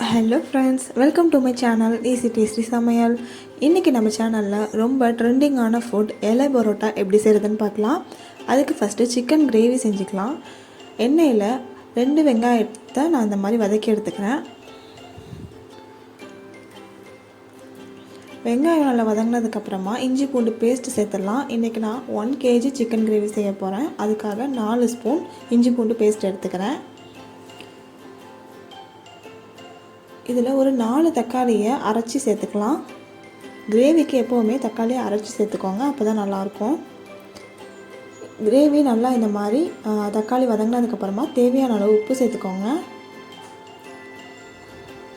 Hello friends, welcome to my channel easy tasty சமையல். இன்றைக்கி நம்ம சேனலில் ரொம்ப ட்ரெண்டிங்கான ஃபுட் இலை பரோட்டா எப்படி செய்கிறதுன்னு பார்க்கலாம். அதுக்கு ஃபஸ்ட்டு சிக்கன் கிரேவி செஞ்சுக்கலாம். எண்ணெயில் 2 வெங்காயத்தை நான் இந்த மாதிரி வதக்கி எடுத்துக்கிறேன். வெங்காயம் நல்லா வதங்கினதுக்கப்புறமா இஞ்சி பூண்டு பேஸ்ட்டு சேர்த்துடலாம். இன்றைக்கி நான் 1 kg சிக்கன் கிரேவி செய்ய போகிறேன். அதுக்காக 4 ஸ்பூன் இஞ்சி பூண்டு பேஸ்ட் எடுத்துக்கிறேன். இதில் ஒரு 4 தக்காளியை அரைச்சி சேர்த்துக்கலாம். கிரேவிக்கு எப்போவுமே தக்காளியை அரைச்சி சேர்த்துக்கோங்க, அப்போ தான் நல்லாயிருக்கும். கிரேவி நல்லா இந்த மாதிரி தக்காளி வதங்கினதுக்கப்புறமா தேவையான அளவு உப்பு சேர்த்துக்கோங்க.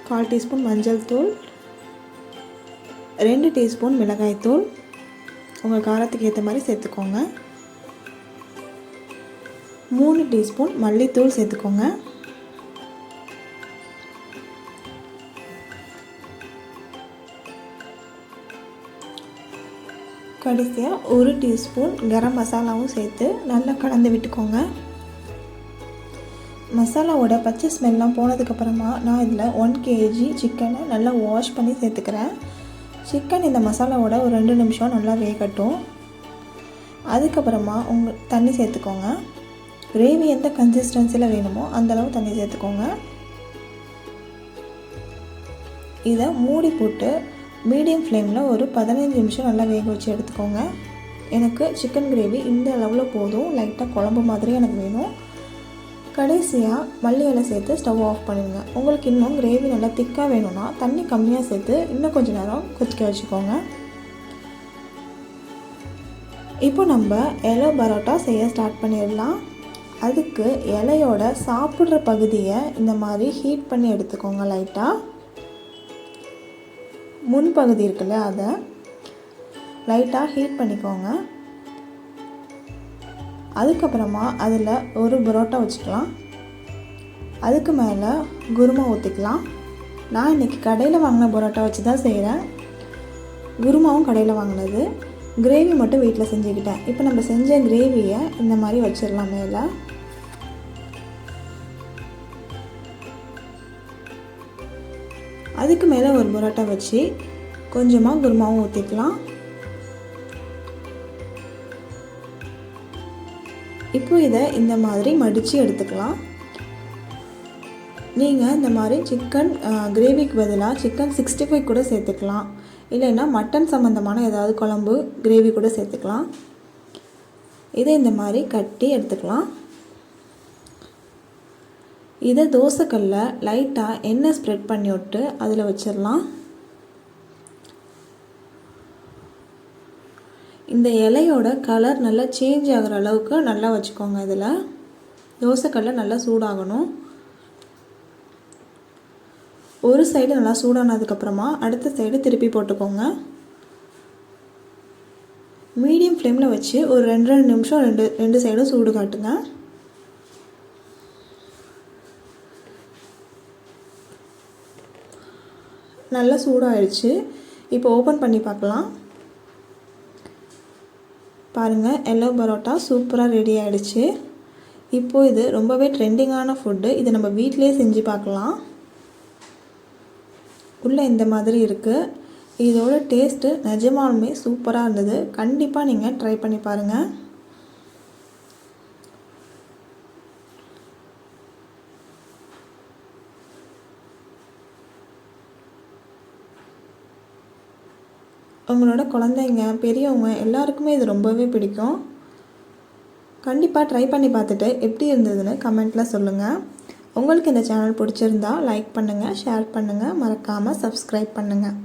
1/4 டீஸ்பூன் மஞ்சள் தூள், 2 டீஸ்பூன் மிளகாய் தூள், உங்கள் காரத்துக்கு ஏற்ற மாதிரி சேர்த்துக்கோங்க. 3 டீஸ்பூன் மல்லித்தூள் சேர்த்துக்கோங்க. கடைசியாக 1 டீஸ்பூன் கரம் மசாலாவும் சேர்த்து நல்லா கலந்து விட்டுக்கோங்க. மசாலாவோட பச்சை ஸ்மெல்லாம் போனதுக்கப்புறமா நான் இதில் 1 kg சிக்கனை நல்லா வாஷ் பண்ணி சேர்த்துக்கிறேன். சிக்கன் இந்த மசாலாவோட ஒரு 2 நிமிஷம் நல்லா வேகட்டும். அதுக்கப்புறமா தண்ணி சேர்த்துக்கோங்க. கிரேவி எந்த கன்சிஸ்டன்சியில் வேணுமோ அந்தளவு தண்ணி சேர்த்துக்கோங்க. இதை மூடி போட்டு மீடியம் ஃப்ளேமில் ஒரு 15 நிமிஷம் நல்லா வேக வச்சு எடுத்துக்கோங்க. எனக்கு சிக்கன் கிரேவி இந்த அளவில் போதும், லைட்டாக குழம்பு மாதிரி எனக்கு வேணும். கடைசியாக மல்லி இலை சேர்த்து ஸ்டவ் ஆஃப் பண்ணிடுங்க. உங்களுக்கு இன்னும் கிரேவி நல்லா திக்காக வேணும்னா தண்ணி கம்மியாக சேர்த்து இன்னும் கொஞ்சம் நேரம் கொதிக்க வச்சுக்கோங்க. இப்போ நம்ம இலை பரோட்டா செய்ய ஸ்டார்ட் பண்ணிடலாம். அதுக்கு இலையோட சாப்பிட்ற பகுதியை இந்த மாதிரி ஹீட் பண்ணி எடுத்துக்கோங்க. லைட்டாக முன்பகுதி இருக்குல்ல, அதை லைட்டாக ஹீட் பண்ணிக்கோங்க. அதுக்கப்புறமா அதில் ஒரு பரோட்டா வச்சுக்கலாம். அதுக்கு மேலே குருமா ஊற்றிக்கலாம். நான் இன்றைக்கி கடையில் வாங்கின பரோட்டா வச்சு தான் செய்கிறேன். குருமாவும் கடையில் வாங்கினது, கிரேவி மட்டும் வீட்டில் செஞ்சுக்கிட்டேன். இப்போ நம்ம செஞ்ச கிரேவியை இந்த மாதிரி வச்சிடலாம் மேலே. அதுக்கு மேலே ஒரு பரோட்டா வச்சு கொஞ்சமாக குருமாவும் ஊற்றிக்கலாம். இப்போ இதை இந்த மாதிரி மடித்து எடுத்துக்கலாம். நீங்கள் இந்த மாதிரி சிக்கன் கிரேவிக்கு பதிலாக சிக்கன் 65 கூட சேர்த்துக்கலாம். இல்லைன்னா மட்டன் சம்மந்தமான ஏதாவது குழம்பு கிரேவி கூட சேர்த்துக்கலாம். இதை இந்த மாதிரி கட்டி எடுத்துக்கலாம். இதை தோசைக்கல்லில் லைட்டாக எண்ணெய் ஸ்ப்ரெட் பண்ணி விட்டு அதில் வச்சிடலாம். இந்த இலையோட கலர் நல்லா சேஞ்ச் ஆகிற அளவுக்கு நல்லா வச்சுக்கோங்க. இதில் தோசைக்கல்ல நல்லா சூடாகணும். ஒரு சைடு நல்லா சூடானதுக்கப்புறமா அடுத்த சைடு திருப்பி போட்டுக்கோங்க. மீடியம் ஃப்ளேமில் வச்சு ஒரு 2 நிமிஷம் ரெண்டு சைடும் சூடு காட்டுங்க. நல்லா சூடாகிடுச்சு. இப்போ ஓப்பன் பண்ணி பார்க்கலாம். பாருங்கள், எல்லோ பரோட்டா சூப்பராக ரெடி ஆகிடுச்சு. இப்போது இது ரொம்பவே ட்ரெண்டிங்கான ஃபுட்டு. இது நம்ம வீட்டிலே செஞ்சு பார்க்கலாம். உள்ளே இந்த மாதிரி இருக்குது. இதோட டேஸ்ட்டு நிஜமாலுமே சூப்பராக இருந்தது. கண்டிப்பாக நீங்கள் ட்ரை பண்ணி பாருங்கள். உங்களோட குழந்தைங்க, பெரியவங்க எல்லாருக்குமே இது ரொம்பவே பிடிக்கும். கண்டிப்பாக ட்ரை பண்ணி பார்த்துட்டு எப்படி இருந்ததுன்னு கமெண்ட்டில் சொல்லுங்கள். உங்களுக்கு இந்த சேனல் பிடிச்சிருந்தா லைக் பண்ணுங்கள், ஷேர் பண்ணுங்கள், மறக்காமல் சப்ஸ்கிரைப் பண்ணுங்கள்.